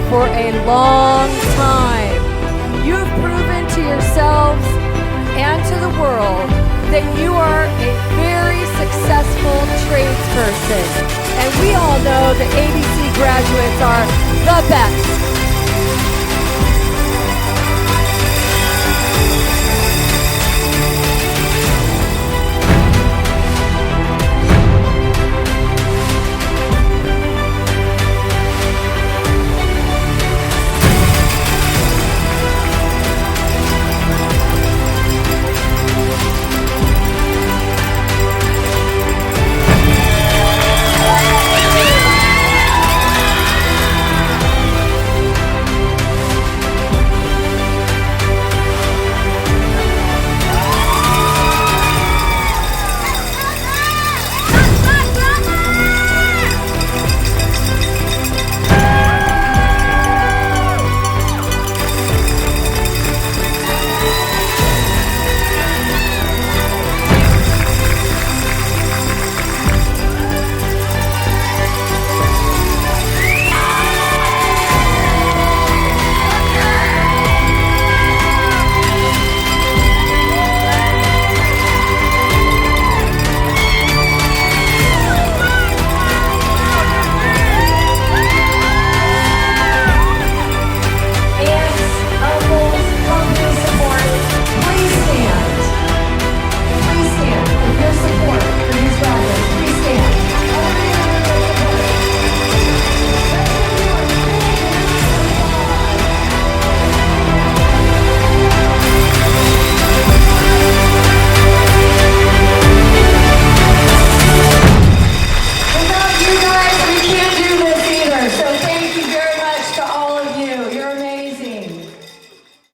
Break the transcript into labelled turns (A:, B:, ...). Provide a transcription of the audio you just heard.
A: for a long time. You've proven to yourselves and to the world that you are a very successful tradesperson. And we all know that ABC graduates are the best.